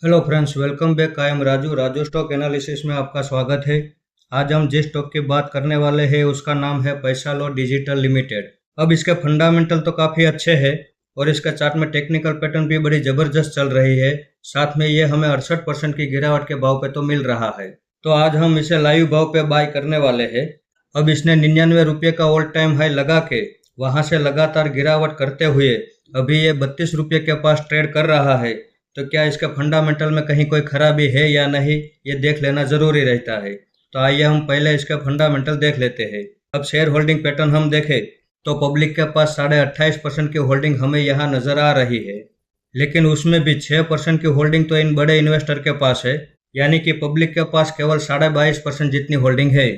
Hello friends, welcome back. I am Raju stock analysis में आपका स्वागत है। आज हम जिस स्टॉक की बात करने वाले हैं उसका नाम है पैसालो डिजिटल लिमिटेड। अब इसके फंडामेंटल तो काफ़ी अच्छे हैं और इसका चार्ट में टेक्निकल पैटर्न भी बड़ी ज़बरदस्त चल रही है। साथ में ये हमें 68% की गिरावट के भाव पे तो मिल रहा है। तो आज हम इसे लाइव भाव पे बाय करने वाले हैं। अब इसने 99 रुपये का ऑल टाइम हाई लगा के वहाँ से लगातार गिरावट करते हुए अभी ये 32 रुपये के पास ट्रेड कर रहा है। तो क्या इसके फंडामेंटल में कहीं कोई खराबी है या नहीं, ये देख लेना ज़रूरी रहता है। तो आइए हम पहले इसका फंडामेंटल देख लेते हैं। अब शेयर होल्डिंग पैटर्न हम देखें तो पब्लिक के पास 28.5% की होल्डिंग हमें यहाँ नज़र आ रही है, लेकिन उसमें भी 6% की होल्डिंग तो इन बड़े इन्वेस्टर के पास है। यानी कि पब्लिक के पास केवल 22.5% जितनी होल्डिंग है,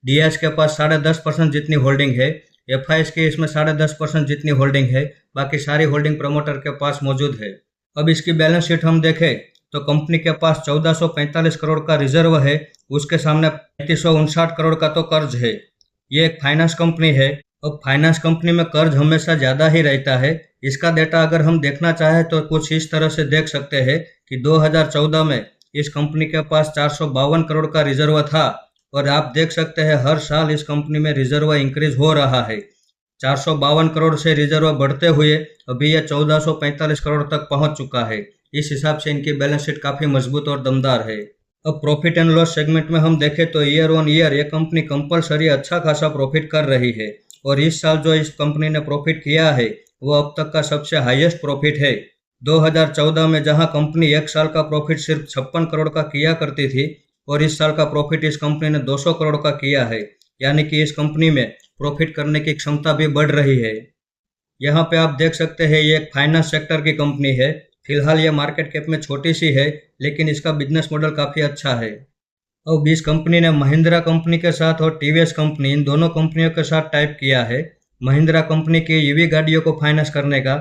डीएस के पास 10.5% जितनी होल्डिंग है, एफआईएस की इसमें 10.5% जितनी होल्डिंग है, बाकी सारी होल्डिंग प्रमोटर के पास मौजूद है। अब इसकी बैलेंस शीट हम देखें तो कंपनी के पास 1445 करोड़ का रिजर्व है, उसके सामने 3559 करोड़ का तो कर्ज है। ये एक फाइनेंस कंपनी है। अब फाइनेंस कंपनी में कर्ज हमेशा ज़्यादा ही रहता है। इसका डेटा अगर हम देखना चाहें तो कुछ इस तरह से देख सकते हैं कि 2014 में इस कंपनी के पास 452 करोड़ का रिजर्व था और आप देख सकते हैं हर साल इस कंपनी में रिजर्व इंक्रीज हो रहा है। 452 करोड़ से रिजर्व बढ़ते हुए अभी यह 1445 करोड़ तक पहुंच चुका है। इस हिसाब से इनकी बैलेंस शीट काफ़ी मजबूत और दमदार है। अब प्रॉफिट एंड लॉस सेगमेंट में हम देखें तो ईयर ऑन ईयर ये कंपनी कंपलसरी अच्छा खासा प्रॉफिट कर रही है और इस साल जो इस कंपनी ने प्रॉफिट किया है वो अब तक का सबसे हाईएस्ट प्रॉफिट है। 2014 में जहां कंपनी एक साल का प्रॉफिट सिर्फ 56 करोड़ का किया करती थी और इस साल का प्रॉफिट इस कंपनी ने 200 करोड़ का किया है। यानी कि इस कंपनी में प्रॉफिट करने की क्षमता भी बढ़ रही है। यहाँ पे आप देख सकते हैं ये एक फाइनेंस सेक्टर की कंपनी है। फिलहाल ये मार्केट कैप में छोटी सी है, लेकिन इसका बिजनेस मॉडल काफ़ी अच्छा है। अब इस कंपनी ने महिंद्रा कंपनी के साथ और टीवीएस कंपनी, इन दोनों कंपनियों के साथ टाइप किया है। महिंद्रा कंपनी की ईवी गाड़ियों को फाइनेंस करने का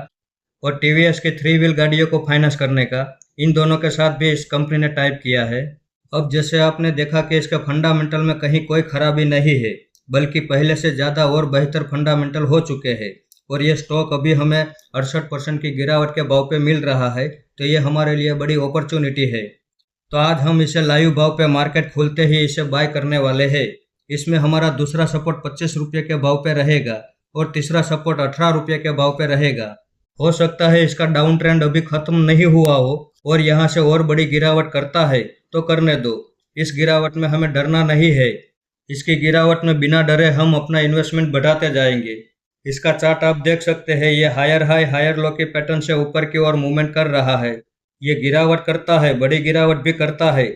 और टीवीएस की 3 व्हील गाड़ियों को फाइनेंस करने का, इन दोनों के साथ भी इस कंपनी ने टाइप किया है। अब जैसे आपने देखा कि इसके फंडामेंटल में कहीं कोई खराबी नहीं है, बल्कि पहले से ज़्यादा और बेहतर फंडामेंटल हो चुके हैं और ये स्टॉक अभी हमें 68% की गिरावट के भाव पे मिल रहा है। तो ये हमारे लिए बड़ी अपॉर्चुनिटी है। तो आज हम इसे लाइव भाव पे मार्केट खुलते ही इसे बाय करने वाले हैं। इसमें हमारा दूसरा सपोर्ट 25 रुपये के भाव पे रहेगा और तीसरा सपोर्ट 18 रुपये के भाव पे रहेगा। हो सकता है इसका डाउन ट्रेंड अभी खत्म नहीं हुआ हो और यहाँ से और बड़ी गिरावट करता है तो करने दो। इस गिरावट में हमें डरना नहीं है। इसकी गिरावट में बिना डरे हम अपना इन्वेस्टमेंट बढ़ाते जाएंगे। इसका चार्ट आप देख सकते हैं, ये हायर हाई हायर लो के पैटर्न से ऊपर की ओर मूवमेंट कर रहा है। ये गिरावट करता है, बड़ी गिरावट भी करता है,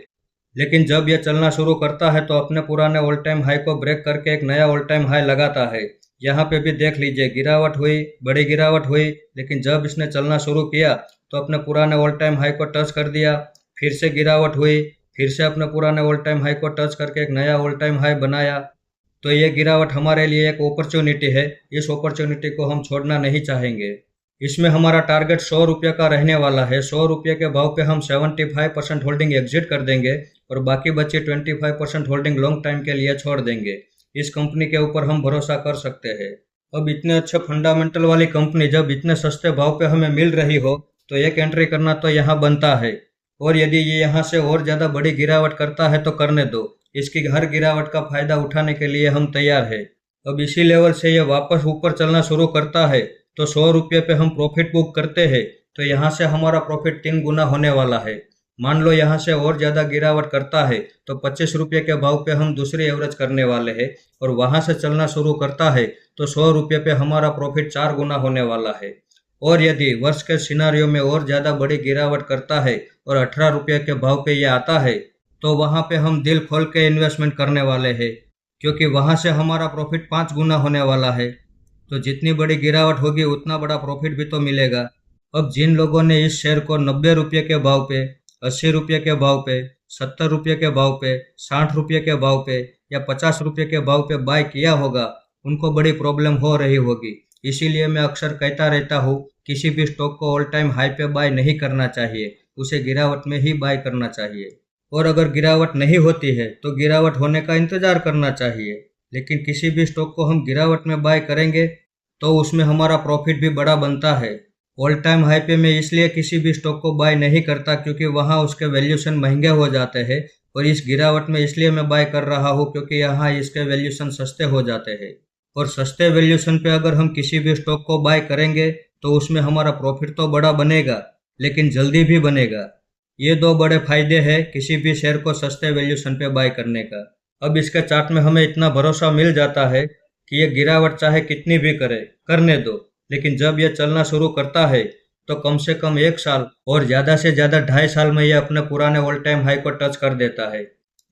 लेकिन जब ये चलना शुरू करता है तो अपने पुराने ऑल टाइम हाई को ब्रेक करके एक नया ऑल टाइम हाई लगाता है। यहाँ पे भी देख लीजिए, गिरावट हुई, बड़ी गिरावट हुई, लेकिन जब इसने चलना शुरू किया तो अपने पुराने ऑल टाइम हाई को टच कर दिया। फिर से गिरावट हुई, फिर से अपने पुराने ऑल टाइम हाई को टच करके एक नया ऑल टाइम हाई बनाया। तो ये गिरावट हमारे लिए एक अपॉर्चुनिटी है। इस अपॉर्चुनिटी को हम छोड़ना नहीं चाहेंगे। इसमें हमारा टारगेट 100 रुपये का रहने वाला है। 100 रुपये के भाव पे हम 75% होल्डिंग एग्जिट कर देंगे और बाकी बची 25% होल्डिंग लॉन्ग टाइम के लिए छोड़ देंगे। इस कंपनी के ऊपर हम भरोसा कर सकते हैं। अब इतने अच्छे फंडामेंटल वाली कंपनी जब इतने सस्ते भाव पे हमें मिल रही हो तो एक एंट्री करना तो यहाँ बनता है। और यदि ये यहाँ से और ज़्यादा बड़ी गिरावट करता है तो करने दो। इसकी हर गिरावट का फायदा उठाने के लिए हम तैयार है। अब इसी लेवल से ये वापस ऊपर चलना शुरू करता है तो 100 रुपये पे हम प्रॉफिट बुक करते हैं तो यहाँ से हमारा प्रॉफिट 3 गुना होने वाला है। मान लो यहाँ से और ज़्यादा गिरावट करता है तो 25 रुपये के भाव पे हम दूसरी एवरेज करने वाले हैं और वहाँ से चलना शुरू करता है तो 100 रुपये पे हमारा प्रॉफिट 4 गुना होने वाला है। और यदि वर्ष के सिनारियो में और ज़्यादा बड़ी गिरावट करता है और 18 रुपये के भाव पे ये आता है तो वहाँ पे हम दिल खोल के इन्वेस्टमेंट करने वाले हैं, क्योंकि वहाँ से हमारा प्रॉफिट 5 गुना होने वाला है। तो जितनी बड़ी गिरावट होगी उतना बड़ा प्रॉफिट भी तो मिलेगा। अब जिन लोगों ने इस शेयर को 90 रुपये के भाव पे, 80 रुपये के भाव पे, 70 रुपये के भाव पे, 60 रुपये के भाव पे या 50 रुपये के भाव पे बाय किया होगा, उनको बड़ी प्रॉब्लम हो रही होगी। इसीलिए मैं अक्सर कहता रहता हूँ, किसी भी स्टॉक को ऑल टाइम हाई पे बाय नहीं करना चाहिए, उसे गिरावट में ही बाय करना चाहिए। और अगर गिरावट नहीं होती है तो गिरावट होने का इंतज़ार करना चाहिए। लेकिन किसी भी स्टॉक को हम गिरावट में बाय करेंगे तो उसमें हमारा प्रॉफिट भी बड़ा बनता है। ऑल टाइम हाई पे मैं इसलिए किसी भी स्टॉक को बाय नहीं करता क्योंकि वहाँ उसके वैल्यूशन महंगे हो जाते हैं, और इस गिरावट में इसलिए मैं बाय कर रहा हूँ क्योंकि यहाँ इसके वैल्यूशन सस्ते हो जाते हैं। और सस्ते वैल्यूशन पे अगर हम किसी भी स्टॉक को बाय करेंगे तो उसमें हमारा प्रॉफिट तो बड़ा बनेगा, लेकिन जल्दी भी बनेगा। ये दो बड़े फायदे हैं किसी भी शेयर को सस्ते वैल्यूशन पे बाय करने का। अब इसके चार्ट में हमें इतना भरोसा मिल जाता है कि ये गिरावट चाहे कितनी भी करे, करने दो, लेकिन जब ये चलना शुरू करता है तो कम से कम 1 साल और ज़्यादा से ज़्यादा 2.5 साल में ये अपने पुराने ऑल टाइम हाई को टच कर देता है।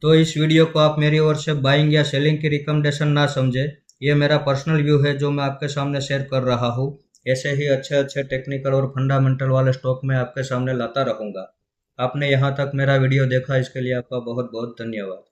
तो इस वीडियो को आप मेरी ओर से बाइंग या सेलिंग की रिकमेंडेशन ना समझे, ये मेरा पर्सनल व्यू है जो मैं आपके सामने शेयर कर रहा हूँ। ऐसे ही अच्छे अच्छे टेक्निकल और फंडामेंटल वाले स्टॉक मैं आपके सामने लाता रहूँगा। आपने यहाँ तक मेरा वीडियो देखा, इसके लिए आपका बहुत बहुत धन्यवाद।